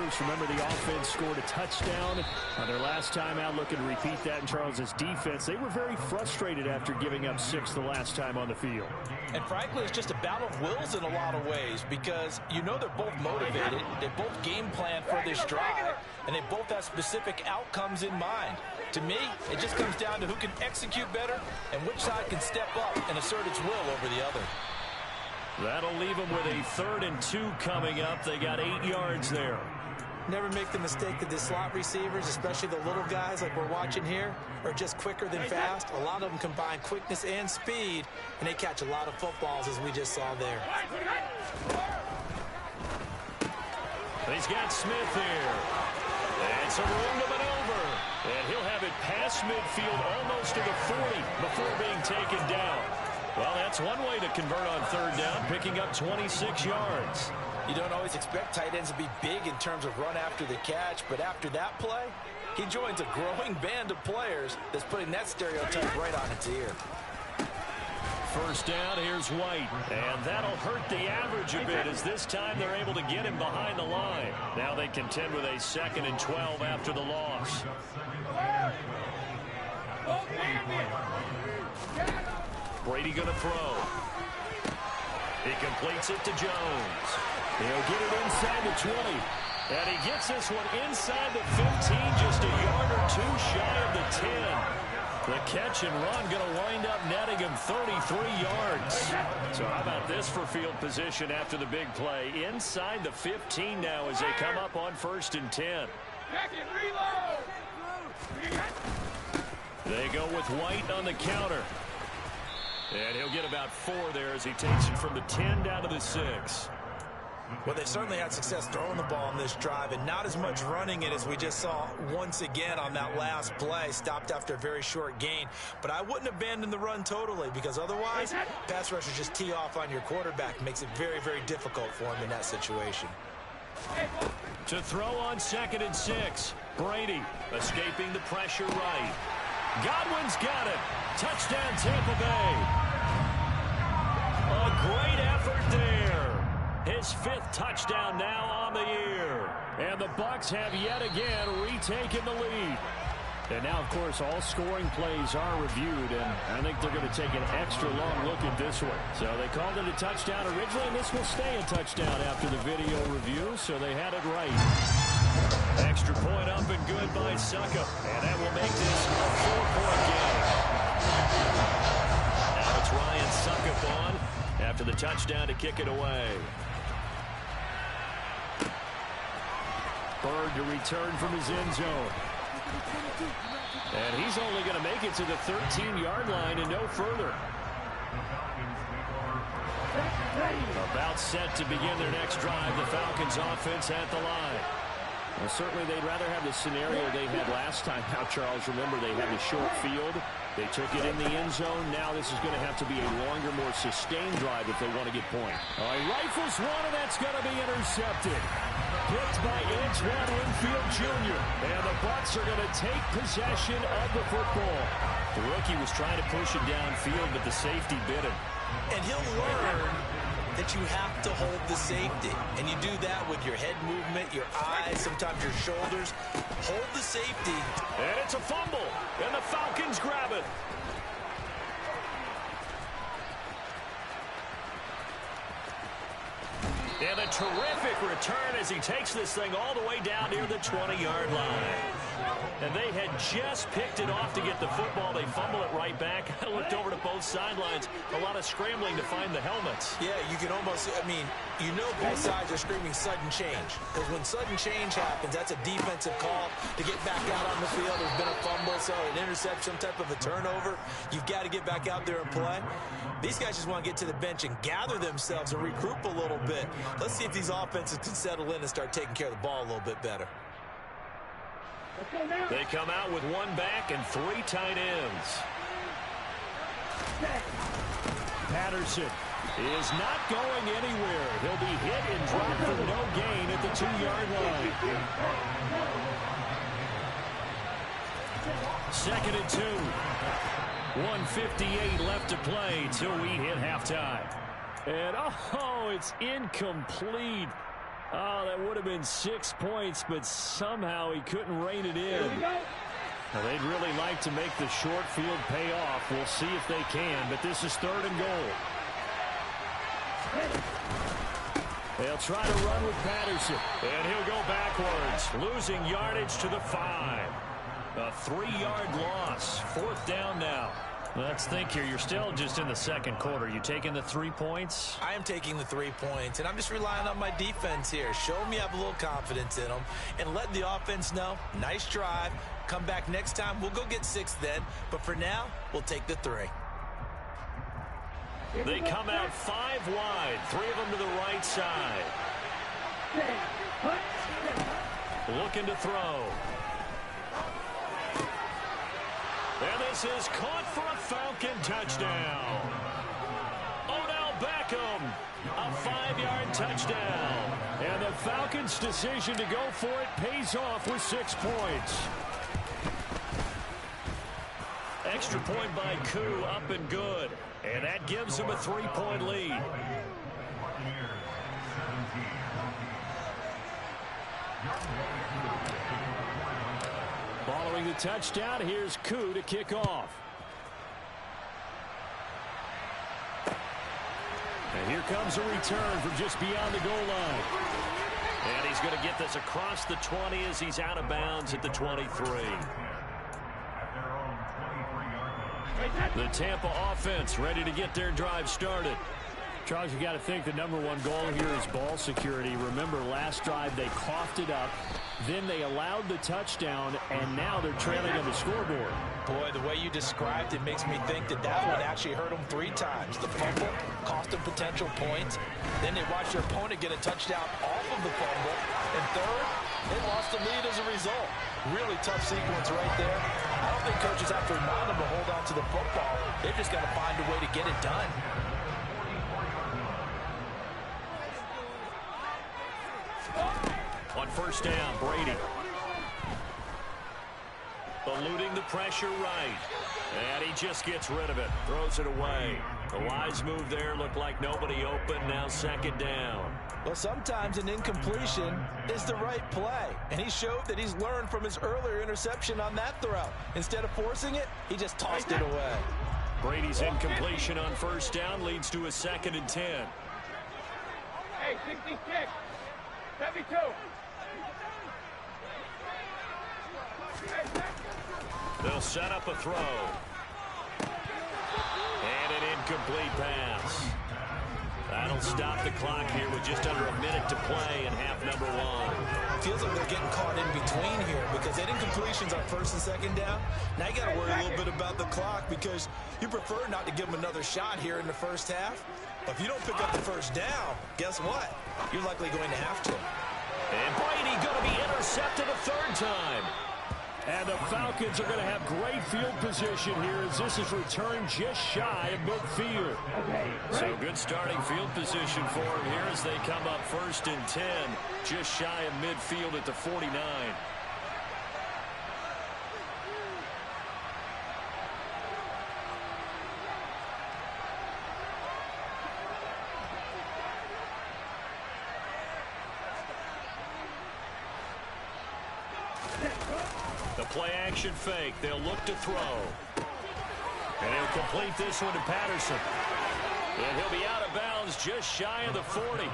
Bruce, remember the offense scored a touchdown on their last time out. Looking to repeat that in Charles's defense. They were very frustrated after giving up 6 the last time on the field. And frankly, it's just a battle of wills in a lot of ways because you know they're both motivated. They both game plan for this drive, and they both have specific outcomes in mind. To me, it just comes down to who can execute better and which side can step up and assert its will over the other. That'll leave them with a 3rd and 2 coming up. They got 8 yards there. Never make the mistake that the slot receivers, especially the little guys like we're watching here, are just quicker than fast. A lot of them combine quickness and speed, and they catch a lot of footballs, as we just saw there. He's got Smith here. And some room to maneuver. And he'll have it past midfield almost to the 40 before being taken down. Well, that's one way to convert on 3rd down, picking up 26 yards. You don't always expect tight ends to be big in terms of run after the catch, but after that play, he joins a growing band of players that's putting that stereotype right on its ear. 1st down, here's White. And that'll hurt the average a bit as this time they're able to get him behind the line. Now they contend with a 2nd and 12 after the loss. Brady going to throw. He completes it to Jones. He'll get it inside the 20. And he gets this one inside the 15, just a yard or 2 shy of the 10. The catch and run going to wind up netting him 33 yards. So how about this for field position after the big play? Inside the 15 now as they come up on 1st and 10. They go with White on the counter. And he'll get about 4 there as he takes it from the 10 down to the 6. Well, they certainly had success throwing the ball on this drive and not as much running it as we just saw once again on that last play. Stopped after a very short gain. But I wouldn't abandon the run totally because otherwise, pass rushers just tee off on your quarterback. Makes it very, very difficult for him in that situation. To throw on 2nd and 6. Brady escaping the pressure right. Godwin's got it. Touchdown, Tampa Bay. A great effort there. His 5th touchdown now on the year. And the Bucs have yet again retaken the lead. And now, of course, all scoring plays are reviewed, and I think they're going to take an extra long look at this one. So they called it a touchdown originally, and this will stay a touchdown after the video review, so they had it right. Extra point up and good by Suckup, and that will make this a 4-point game. Now it's Ryan Suckup on after the touchdown to kick it away. Bird to return from his end zone. And he's only going to make it to the 13-yard line and no further. About set to begin their next drive, the Falcons offense at the line. Well, certainly they'd rather have the scenario they had last time out, Charles. Remember, they had the short field. They took it in the end zone. Now this is going to have to be a longer, more sustained drive if they want to get points. Rifles one, and that's going to be intercepted. Picked by Antoine Winfield Jr. And the Bucs are going to take possession of the football. The rookie was trying to push it downfield, but the safety bit him. And he'll learn that you have to hold the safety. And you do that with your head movement, your eyes, sometimes your shoulders. Hold the safety. And it's a fumble. And the Falcons grab it. And a terrific return as he takes this thing all the way down near the 20-yard line. And they had just picked it off to get the football. They fumble it right back. I looked over to both sidelines. A lot of scrambling to find the helmets. Yeah, you can almost, you know both sides are screaming sudden change. Because when sudden change happens, that's a defensive call to get back out on the field. There's been a fumble, so an interception, some type of a turnover. You've got to get back out there and play. These guys just want to get to the bench and gather themselves and regroup a little bit. Let's see if these offenses can settle in and start taking care of the ball a little bit better. They come out with one back and 3 tight ends. Patterson is not going anywhere. He'll be hit and dropped for no gain at the 2-yard line. 2nd and 2. 1:58 left to play till we hit halftime. And, oh, it's incomplete. Oh, that would have been 6 points, but somehow he couldn't rein it in. Now, they'd really like to make the short field pay off. We'll see if they can, but this is 3rd and goal. They'll try to run with Patterson, and he'll go backwards, losing yardage to the 5. A 3-yard loss. 4th down now. Let's think here. You're still just in the 2nd quarter. You taking the 3 points? I am taking the 3 points, and I'm just relying on my defense here. Show me I have a little confidence in them, and let the offense know, nice drive. Come back next time. We'll go get 6 then, but for now, we'll take the 3. They come out 5 wide. 3 of them to the right side. Looking to throw. And this is caught for a Falcon touchdown. Odell Beckham, a 5-yard touchdown. And the Falcons' decision to go for it pays off with 6 points. Extra point by Koo, up and good. And that gives them a 3-point lead. Following the touchdown, here's Koo to kick off. And here comes a return from just beyond the goal line. And he's going to get this across the 20 as he's out of bounds at the 23. The Tampa offense ready to get their drive started. Charles, you got to think the #1 goal here is ball security. Remember, last drive they coughed it up, then they allowed the touchdown, and now they're trailing on the scoreboard. Boy, the way you described it makes me think that that one actually hurt them 3 times. The fumble cost them potential points. Then they watched their opponent get a touchdown off of the fumble. And third, they lost the lead as a result. Really tough sequence right there. I don't think coaches have to remind them to hold on to the football. They've just got to find a way to get it done. On 1st down, Brady. Eluding the pressure right. And he just gets rid of it. Throws it away. The wise move there. Looked like nobody open. Now 2nd down. Well, sometimes an incompletion is the right play. And he showed that he's learned from his earlier interception on that throw. Instead of forcing it, he just tossed it away. Brady's incompletion on 1st down leads to a 2nd and 10. Hey, 66. 72. They'll set up a throw. And an incomplete pass. That'll stop the clock here with just under a minute to play in half number 1. Feels like they're getting caught in between here because they had incompletions on 1st and 2nd down. Now you got to worry a little bit about the clock because you prefer not to give them another shot here in the 1st half. But if you don't pick up the 1st down, guess what? You're likely going to have to. And Brady going to be intercepted a 3rd time. And the Falcons are going to have great field position here as this is returned just shy of midfield. So good starting field position for them here as they come up 1st and 10, just shy of midfield at the 49. The play-action fake. They'll look to throw. And he'll complete this one to Patterson. And he'll be out of bounds just shy of the 40.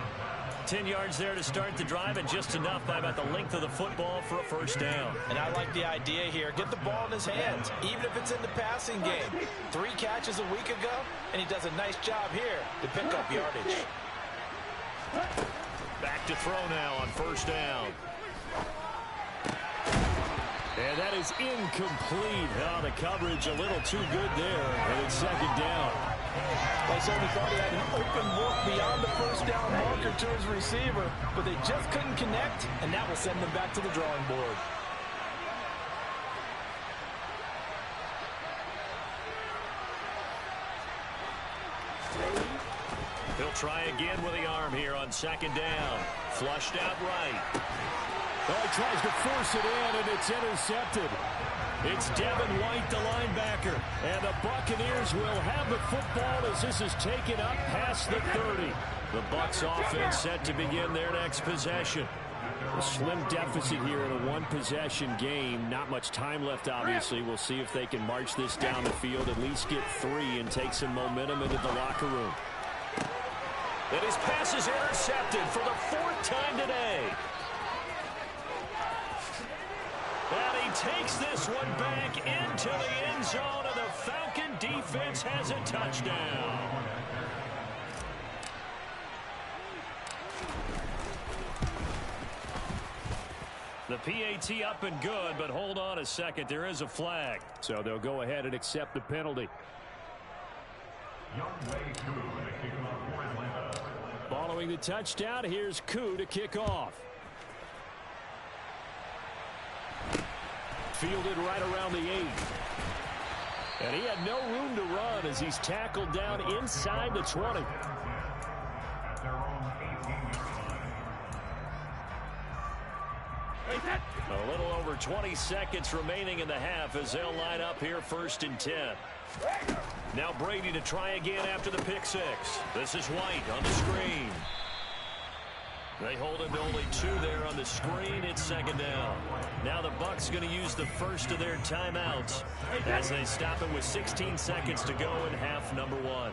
10 yards there to start the drive, and just enough by about the length of the football for a 1st down. And I like the idea here. Get the ball in his hands, even if it's in the passing game. 3 catches a week ago, and he does a nice job here to pick up yardage. Back to throw now on 1st down. And that is incomplete. Oh, the coverage a little too good there, and it's 2nd down. They certainly thought he had an open look beyond the 1st down marker to his receiver, but they just couldn't connect, and that will send them back to the drawing board. He'll try again with the arm here on 2nd down. Flushed out right. Oh, he tries to force it in, and it's intercepted. It's Devin White, the linebacker. And the Buccaneers will have the football as this is taken up past the 30. The Bucs offense set to begin their next possession. A slim deficit here in a one-possession game. Not much time left, obviously. We'll see if they can march this down the field, at least get 3, and take some momentum into the locker room. And his pass is intercepted for the 4th time today. And he takes this one back into the end zone, and the Falcon defense has a touchdown. The PAT up and good, but hold on a second. There is a flag. So they'll go ahead and accept the penalty. Following the touchdown, here's Koo to kick off. Fielded right around the 8. And he had no room to run as he's tackled down inside the 20. A little over 20 seconds remaining in the half as they'll line up here 1st and 10. Now Brady to try again after the pick 6. This is White on the screen. They hold him to only 2 there on the screen. It's 2nd down. Now the Bucs going to use the first of their timeouts as they stop it with 16 seconds to go in half number 1.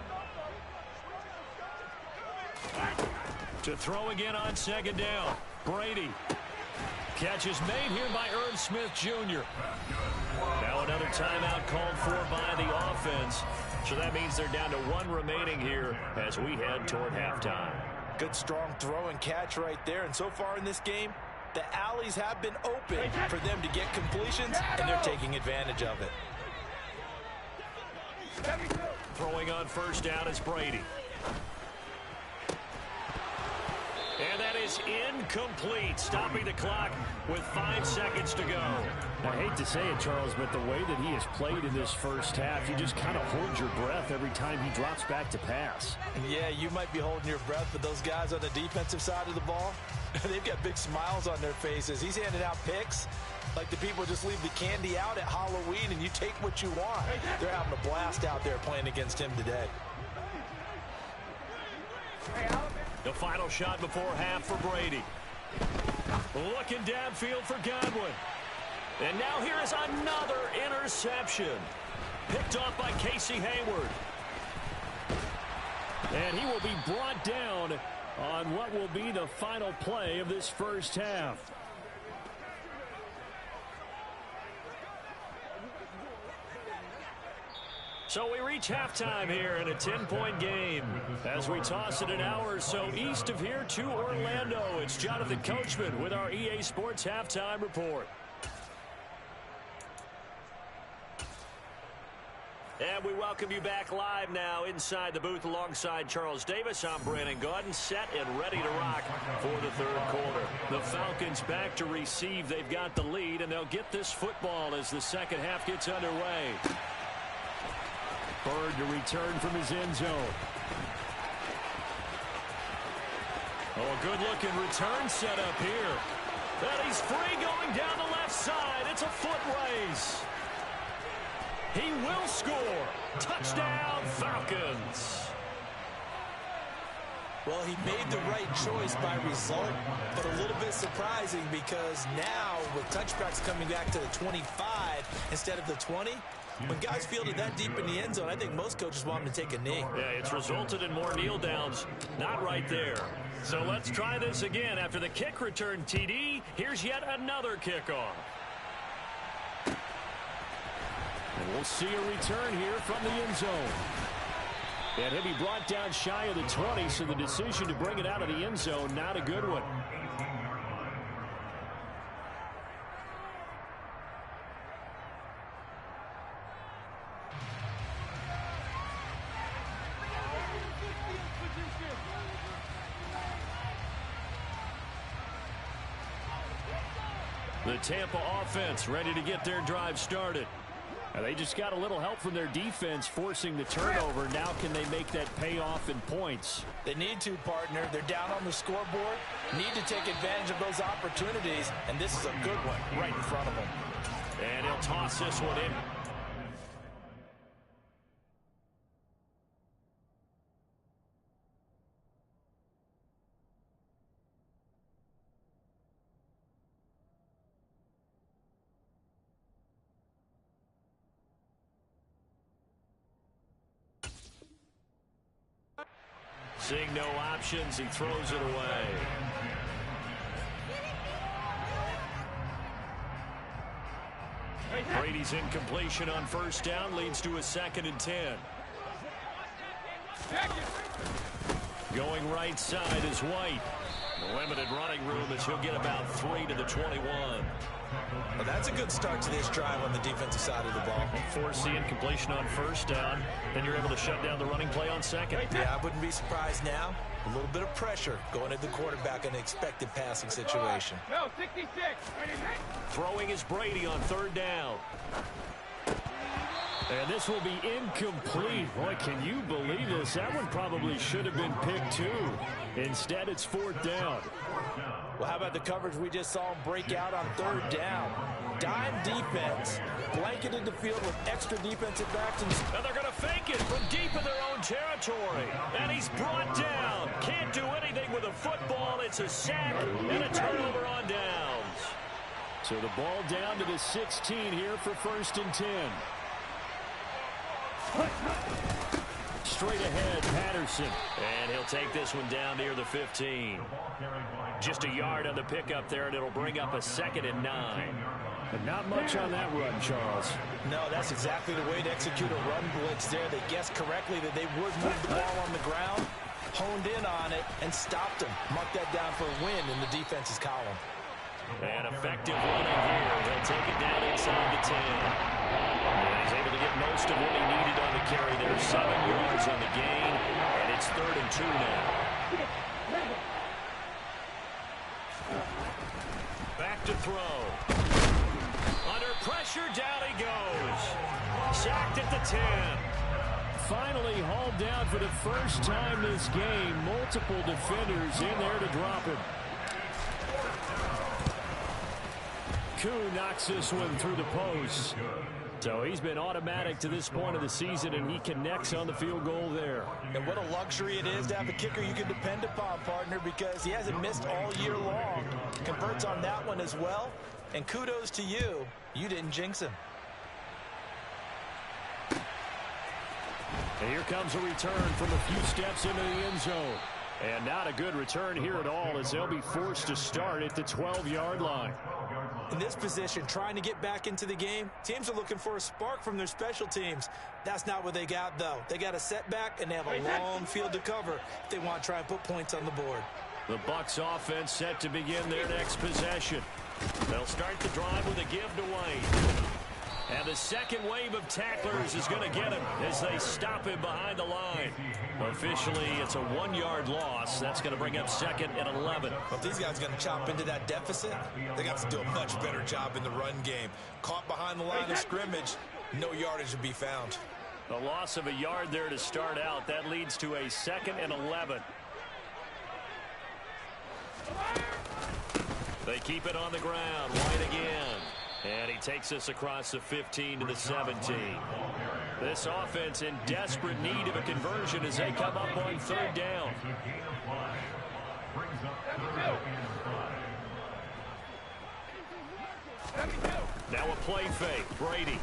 To throw again on 2nd down. Brady. Catch is made here by Irv Smith Jr. Now another timeout called for by the offense. So that means they're down to 1 remaining here as we head toward halftime. Good strong throw and catch right there. And so far in this game, the alleys have been open for them to get completions, and they're taking advantage of it. Throwing on 1st down is Brady. And that is incomplete, stopping the clock with 5 seconds to go. I hate to say it, Charles, but the way that he has played in this first half, you just kind of hold your breath every time he drops back to pass. Yeah, you might be holding your breath, but those guys on the defensive side of the ball, they've got big smiles on their faces. He's handing out picks like the people just leave the candy out at Halloween and you take what you want. They're having a blast out there playing against him today. The final shot before half for Brady. Looking downfield for Godwin. And now here is another interception. Picked off by Casey Hayward. And he will be brought down on what will be the final play of this first half. So we reach halftime here in a 10-point game. As we toss it an hour or so east of here to Orlando, it's Jonathan Coachman with our EA Sports Halftime Report. And we welcome you back live now inside the booth alongside Charles Davis. I'm Brandon Gaudin, set and ready to rock for the 3rd quarter. The Falcons back to receive. They've got the lead, and they'll get this football as the second half gets underway. Bird to return from his end zone. Oh, a good-looking return set up here. And he's free going down the left side. It's a foot race. He will score. Touchdown, Falcons. Well, he made the right choice by result, but a little bit surprising because now with touchbacks coming back to the 25 instead of the 20, when guys fielded that deep in the end zone, I think most coaches want them to take a knee. Yeah, it's resulted in more kneel downs. Not right there. So let's try this again. After the kick return TD, here's yet another kickoff. And we'll see a return here from the end zone. And he'll be brought down shy of the 20, so the decision to bring it out of the end zone, not a good one. The Tampa offense ready to get their drive started. Now they just got a little help from their defense forcing the turnover. Now can they make that pay off in points? They need to, partner. They're down on the scoreboard. Need to take advantage of those opportunities, and this is a good one right in front of them. And he'll toss this one in. Seeing no options, he throws it away. Brady's incompletion on first down leads to a 2nd and 10. Going right side is White. Limited running room as he'll get about 3 to the 21. Well, that's a good start to this drive on the defensive side of the ball. Force the incompletion on first down, then you're able to shut down the running play on second. Yeah, I wouldn't be surprised now. A little bit of pressure going at the quarterback in an expected passing situation. No, 66. Throwing is Brady on 3rd down. And this will be incomplete. Boy, can you believe this? That one probably should have been picked too. Instead, it's 4th down. Well, how about the coverage we just saw him break out on 3rd down? Dime defense, blanketed the field with extra defensive backs. And they're going to fake it from deep in their own territory. And he's brought down. Can't do anything with a football. It's a sack and a turnover on downs. So the ball down to the 16 here for 1st and 10. Straight ahead, Patterson. And he'll take this one down near the 15. Just a yard on the pickup there, and it'll bring up a 2nd and 9. But not much on that run, Charles. No, that's exactly the way to execute a run blitz there. They guessed correctly that they would move the ball on the ground, honed in on it, and stopped him. Mark that down for a win in the defense's column. And effective running here. He'll take it down inside the 10. And he's able to get most of what he needed on the carry there. 7 yards on the gain, and it's 3rd and 2 now. Back to throw. Under pressure, down he goes. Sacked at the 10. Finally hauled down for the first time this game. Multiple defenders in there to drop him. Koo knocks this one through the post. So he's been automatic to this point of the season, and he connects on the field goal there. And what a luxury it is to have a kicker you can depend upon, partner, because he hasn't missed all year long. Converts on that one as well. And kudos to you. You didn't jinx him. And here comes a return from a few steps into the end zone. And not a good return here at all, as they'll be forced to start at the 12-yard line. In this position, trying to get back into the game, teams are looking for a spark from their special teams. That's not what they got, though. They got a setback, and they have a long field to cover if they want to try and put points on the board. The Bucs offense set to begin their next possession. They'll start the drive with a give to White. And the second wave of tacklers is going to get him as they stop him behind the line. Officially, it's a 1-yard loss. That's going to bring up 2nd and 11. Well, if these guys are going to chop into that deficit, they got to do a much better job in the run game. Caught behind the line of scrimmage, no yardage to be found. The loss of a yard there to start out. That leads to a 2nd and 11. They keep it on the ground. White again. And he takes us across the 15 to the 17. This offense in desperate need of a conversion as they come up on 3rd down. Now a play fake. Brady.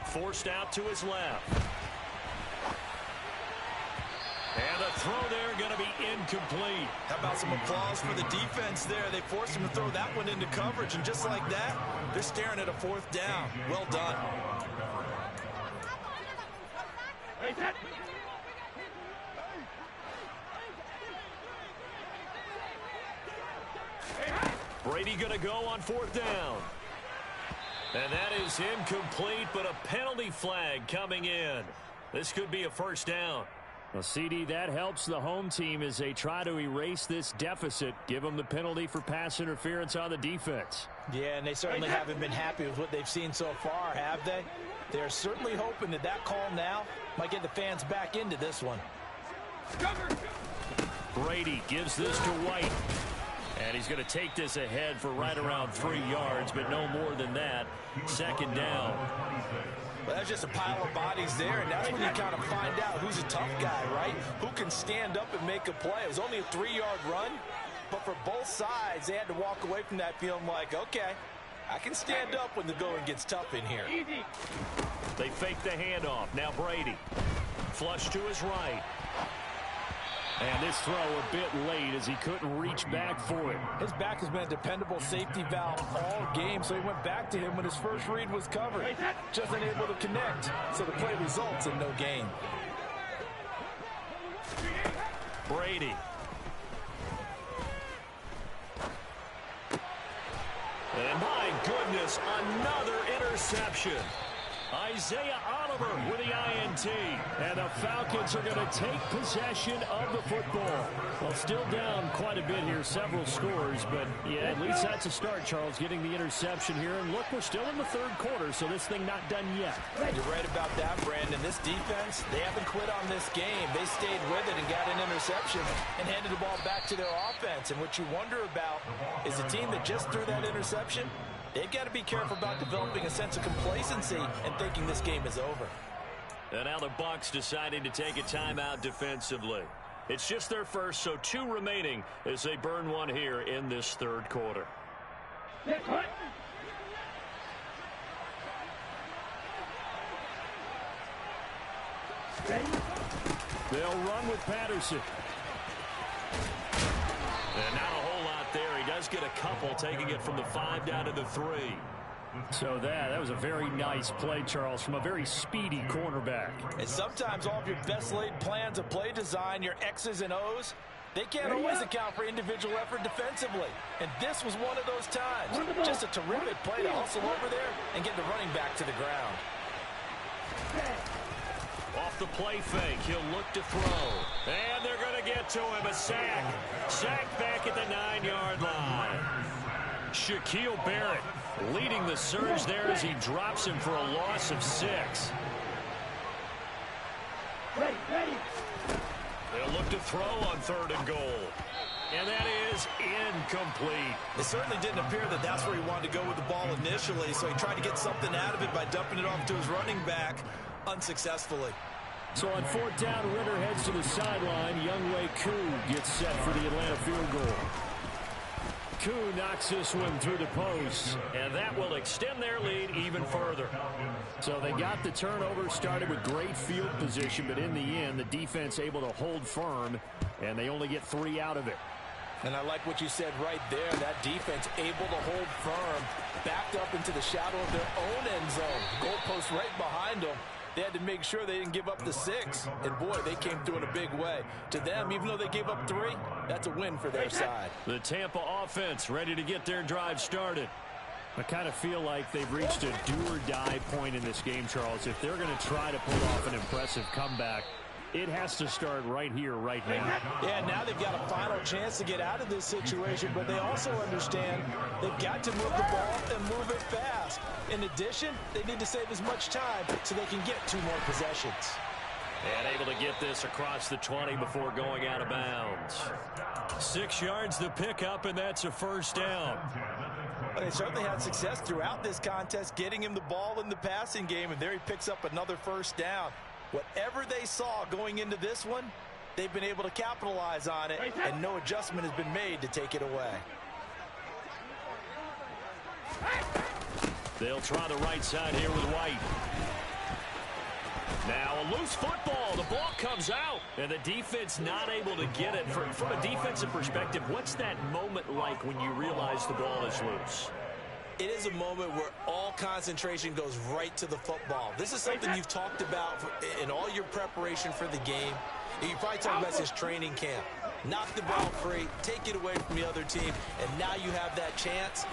Forced out to his left. And the throw there going to be incomplete. How about some applause for the defense there? They forced him to throw that one into coverage, and just like that, they're staring at a 4th down. Well done. Brady going to go on 4th down. And that is incomplete, but a penalty flag coming in. This could be a 1st down. Well, CD, that helps the home team as they try to erase this deficit, give them the penalty for pass interference on the defense. Yeah, and they certainly haven't been happy with what they've seen so far, have they? They're certainly hoping that that call now might get the fans back into this one. Brady gives this to White. And he's going to take this ahead for right around 3 yards, but no more than that. 2nd down. Well, that's just a pile of bodies there, and that's when you kind of find out who's a tough guy, right? Who can stand up and make a play. It was only a 3-yard run, but for both sides, they had to walk away from that feeling like, okay, I can stand up when the going gets tough in here. They fake the handoff. Now Brady. Flush to his right. And this throw a bit late as he couldn't reach back for it. His back has been a dependable safety valve all game, so he went back to him when his first read was covered. Just unable to connect, so the play results in no gain. Brady. And my goodness, another interception. Isaiah Oliver with the INT. And the Falcons are going to take possession of the football. Well, still down quite a bit here, several scores. But, yeah, at least that's a start, Charles, getting the interception here. And, look, we're still in the third quarter, so this thing not done yet. You're right about that, Brandon. This defense, they haven't quit on this game. They stayed with it and got an interception and handed the ball back to their offense. And what you wonder about is the team that just threw that interception, they've got to be careful about developing a sense of complacency and thinking this game is over. And now the Bucs deciding to take a timeout defensively. It's just their first, so 2 remaining as they burn one here in this third quarter. They'll run with Patterson. And not a whole lot there. He does get a couple, taking it from the 5 down to the 3. So that was a very nice play, Charles, from a very speedy cornerback. And sometimes all of your best laid plans of play design, your X's and O's, they can't always account for individual effort defensively. And this was one of those times. Just a terrific play to hustle over there and get the running back to the ground. Off the play fake, he'll look to throw. And they're going to get to him, a sack. Sack back at the 9-yard line. Shaquille Barrett leading the surge there as he drops him for a loss of 6. They'll look to throw on 3rd and goal. And that is incomplete. It certainly didn't appear that that's where he wanted to go with the ball initially, so he tried to get something out of it by dumping it off to his running back unsuccessfully. So on 4th down, Ritter heads to the sideline. Younghoe Koo gets set for the Atlanta field goal. Koo knocks this one through the post. And that will extend their lead even further. So they got the turnover, started with great field position, but in the end, the defense able to hold firm, and they only get 3 out of it. And I like what you said right there. That defense able to hold firm, backed up into the shadow of their own end zone. Goalpost right behind them. They had to make sure they didn't give up the 6. And, boy, they came through in a big way. To them, even though they gave up 3, that's a win for their side. The Tampa offense ready to get their drive started. I kind of feel like they've reached a do-or-die point in this game, Charles. If they're going to try to pull off an impressive comeback, it has to start right here, right now. Yeah, now they've got a final chance to get out of this situation, but they also understand they've got to move the ball and move it fast. In addition, they need to save as much time so they can get 2 more possessions. And able to get this across the 20 before going out of bounds. 6 yards the pickup, and that's a first down. Well, they certainly had success throughout this contest, getting him the ball in the passing game, and there he picks up another first down. Whatever they saw going into this one, they've been able to capitalize on it, and no adjustment has been made to take it away. They'll try the right side here with White. Now a loose football. The ball comes out. And the defense not able to get it. From a defensive perspective, what's that moment like when you realize the ball is loose? It is a moment where all concentration goes right to the football. This is something you've talked about in all your preparation for the game. You probably talked about since training camp. Knock the ball free, take it away from the other team, and now you have that chance.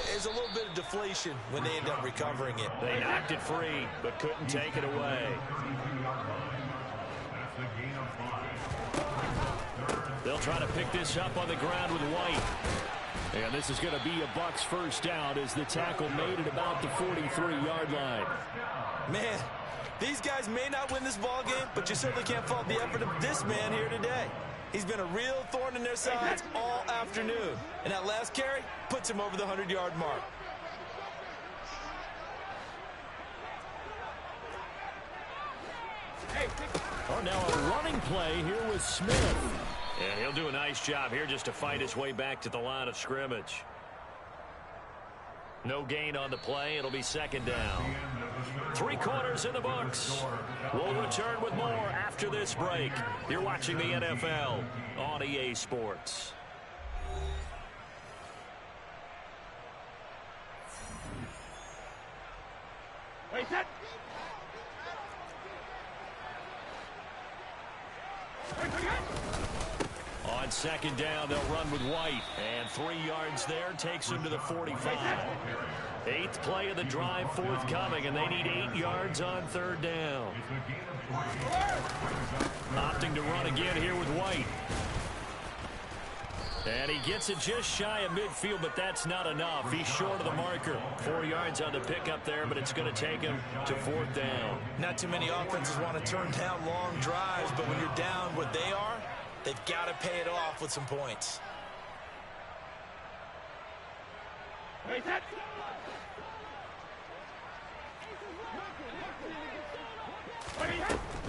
There's a little bit of deflation when they end up recovering it. They knocked it free, but couldn't take it away. They'll try to pick this up on the ground with White. And this is going to be a Bucs first down as the tackle made at about the 43-yard line. Man, these guys may not win this ball game, but you certainly can't fault the effort of this man here today. He's been a real thorn in their sides all afternoon. And that last carry puts him over the 100-yard mark. Oh, now a running play here with Smith. And he'll do a nice job here just to fight his way back to the line of scrimmage. No gain on the play. It'll be second down. 3 quarters in the books. We'll return with more after this break. You're watching the NFL on EA Sports. Wait, set. On second down, they'll run with White. And 3 yards there takes him to the 45. 8th play of the drive forthcoming, and they need 8 yards on 3rd down. Opting to run again here with White. And he gets it just shy of midfield, but that's not enough. He's short of the marker. 4 yards on the pickup there, but it's going to take him to 4th down. Not too many offenses want to turn down long drives, but when you're down what they are, they've got to pay it off with some points. Wait, set.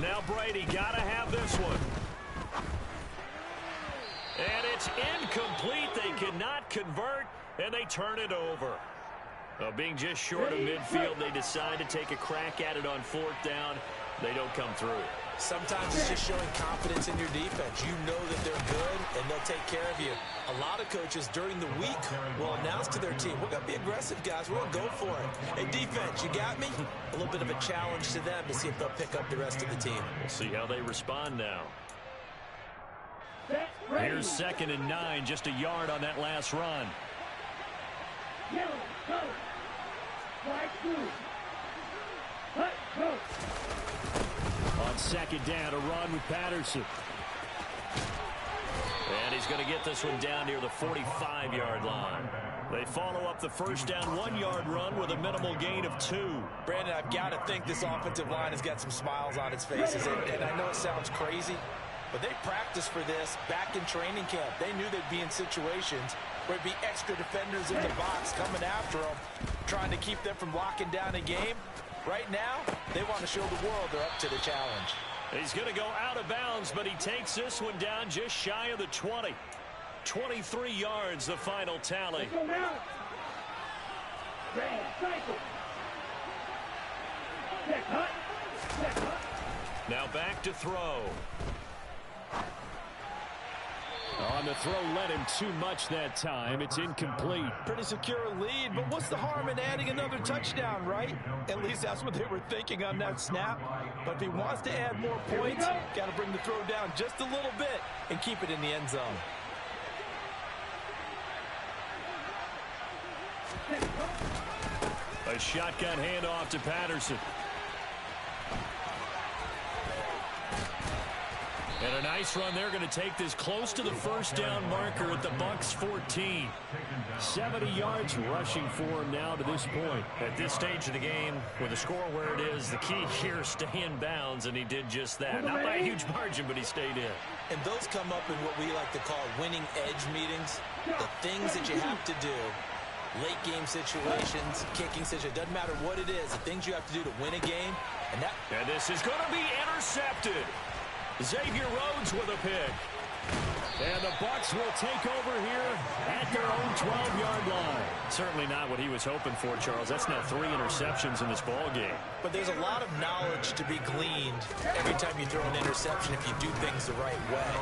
Now Brady got to have this one. And it's incomplete. They cannot convert, and they turn it over. Being just short of midfield, they decide to take a crack at it on 4th down. They don't come through. Sometimes it's just showing confidence in your defense. You know that they're good, and they'll take care of you. A lot of coaches during the week will announce to their team, we're going to be aggressive, guys. We're going to go for it. Hey, defense, you got me? A little bit of a challenge to them to see if they'll pick up the rest of the team. We'll see how they respond now. Here's 2nd and 9, just a yard on that last run. On 2nd down, a run with Patterson. And he's going to get this one down near the 45-yard line. They follow up the 1st down 1-yard run with a minimal gain of 2. Brandon, I've got to think this offensive line has got some smiles on its faces. And I know it sounds crazy, but they practiced for this back in training camp. They knew they'd be in situations where there'd be extra defenders in the box coming after them, trying to keep them from locking down a game. Right now, they want to show the world they're up to the challenge. He's going to go out of bounds, but he takes this one down just shy of the 20. 23 yards, the final tally. Now back to throw. On the throw, led him too much that time. It's incomplete. Pretty secure lead, but what's the harm in adding another touchdown, right? At least that's what they were thinking on that snap. But if he wants to add more points, got to bring the throw down just a little bit and keep it in the end zone. A shotgun handoff to Patterson. And a nice run. They're going to take this close to the 1st down marker at the Bucs 14. 70 yards rushing for him now to this point. At this stage of the game, with the score where it is, the key here is stay in bounds, and he did just that. Not by a huge margin, but he stayed in. And those come up in what we like to call winning edge meetings. The things that you have to do, late game situations, kicking situations, doesn't matter what it is, the things you have to do to win a game. And this is going to be intercepted. Xavier Rhodes with a pick. And the Bucs will take over here at their own 12-yard line. Certainly not what he was hoping for, Charles. That's now 3 interceptions in this ball game. But there's a lot of knowledge to be gleaned every time you throw an interception if you do things the right way.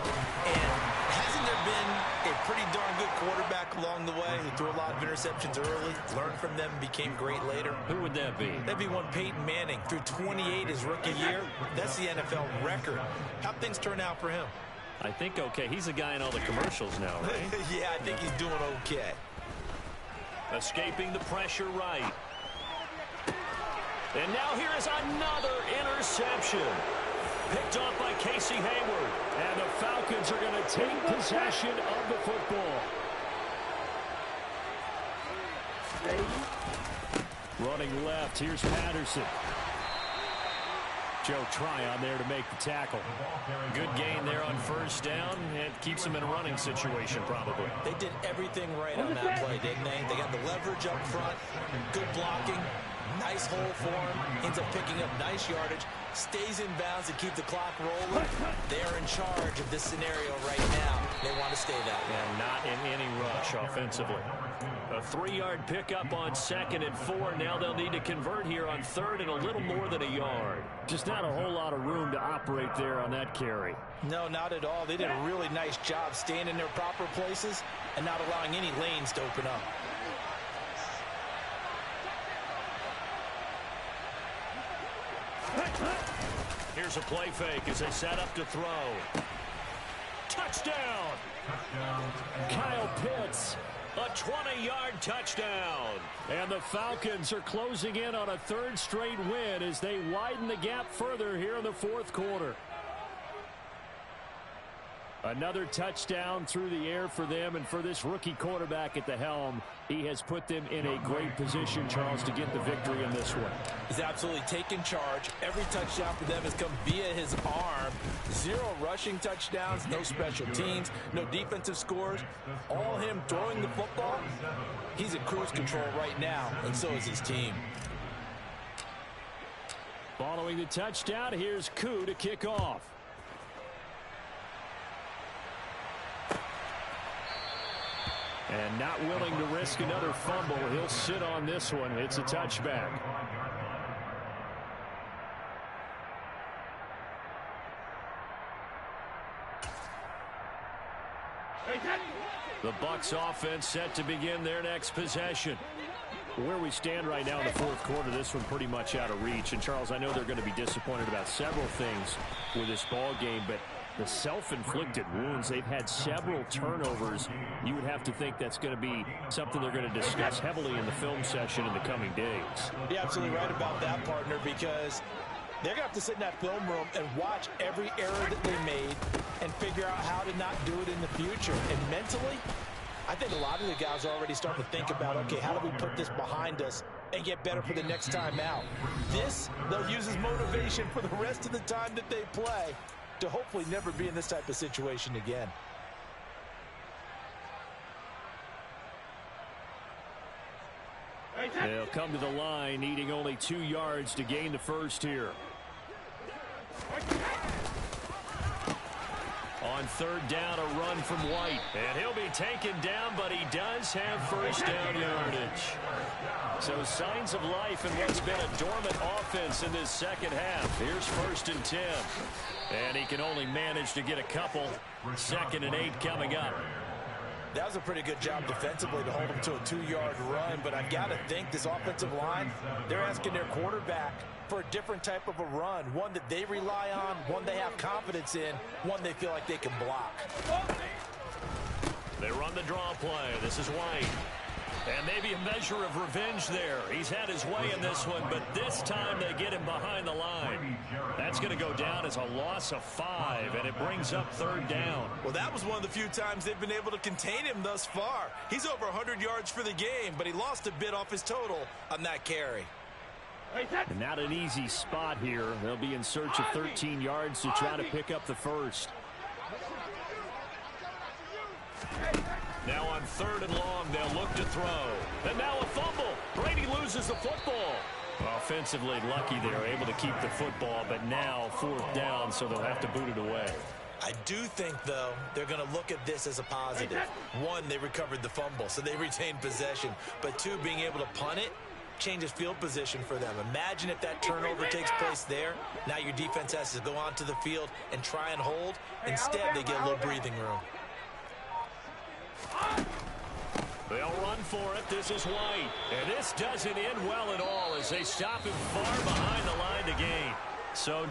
And hasn't there been a pretty darn good quarterback along the way who threw a lot of interceptions early, learned from them, and became great later? Who would that be? That'd be one Peyton Manning. Threw 28 his rookie year. That's the NFL record. How'd things turn out for him? I think okay. He's a guy in all the commercials now, right? Yeah, I think he's doing okay. Escaping the pressure right. And now here is another interception. Picked off by Casey Hayward. And the Falcons are going to take possession of the football. Running left, here's Patterson. Joe Tryon there to make the tackle. Good gain there on 1st down. It keeps him in a running situation, probably. They did everything right on that play, didn't they? They got the leverage up front, good blocking, nice hole for him. Ends up picking up nice yardage, stays in bounds to keep the clock rolling. They're in charge of this scenario right now. They want to stay that way. And not in any rush offensively. A 3-yard pickup on 2nd and 4. Now they'll need to convert here on 3rd and a little more than a yard. Just not a whole lot of room to operate there on that carry. No, not at all. They did a really nice job staying in their proper places and not allowing any lanes to open up. Here's a play fake as they set up to throw. Touchdown! Kyle Pitts, a 20-yard touchdown. And the Falcons are closing in on a 3rd straight win as they widen the gap further here in the 4th quarter. Another touchdown through the air for them, and for this rookie quarterback at the helm, he has put them in a great position, Charles, to get the victory in this one. He's absolutely taken charge. Every touchdown for them has come via his arm. 0 rushing touchdowns, no special teams, no defensive scores. All him throwing the football. He's in cruise control right now, and so is his team. Following the touchdown, here's Koo to kick off. And not willing to risk another fumble. He'll sit on this one. It's a touchback. The Bucs offense set to begin their next possession. Where we stand right now in the 4th quarter, this one pretty much out of reach. And, Charles, I know they're going to be disappointed about several things with this ball game, but the self-inflicted wounds, they've had several turnovers. You would have to think that's going to be something they're going to discuss heavily in the film session in the coming days. You're absolutely right about that, partner, because they're going to have to sit in that film room and watch every error that they made and figure out how to not do it in the future. And mentally, I think a lot of the guys are already starting to think about, okay, how do we put this behind us and get better for the next time out? This, they'll use as motivation for the rest of the time that they play to hopefully never be in this type of situation again. They'll come to the line, needing only 2 yards to gain the first here. On 3rd down, a run from White. And he'll be taken down, but he does have first down yardage. So signs of life in what's been a dormant offense in this 2nd half. Here's 1st and 10. And he can only manage to get a couple. 2nd and 8 coming up. That was a pretty good job defensively to hold him to a 2-yard run, but I've got to think this offensive line, they're asking their quarterback for a different type of a run, one that they rely on, one they have confidence in, one they feel like they can block. They run the draw play. This is White. And maybe a measure of revenge there. He's had his way in this one, but this time they get him behind the line. That's going to go down as a loss of 5, and it brings up 3rd down. Well, that was one of the few times they've been able to contain him thus far. He's over 100 yards for the game, but he lost a bit off his total on that carry. And not an easy spot here. They'll be in search of 13 yards to try to pick up the first. Now on 3rd and long, they'll look to throw. And now a fumble. Brady loses the football. Offensively lucky they're able to keep the football, but now 4th down, so they'll have to boot it away. I do think, though, they're going to look at this as a positive. 1, they recovered the fumble, so they retained possession. But 2, being able to punt it changes field position for them. Imagine if that turnover takes place there. Now your defense has to go onto the field and try and hold. Instead, they get a little breathing room. They'll run for it. This is White. And this doesn't end well at all as they stop him far behind the line to gain. So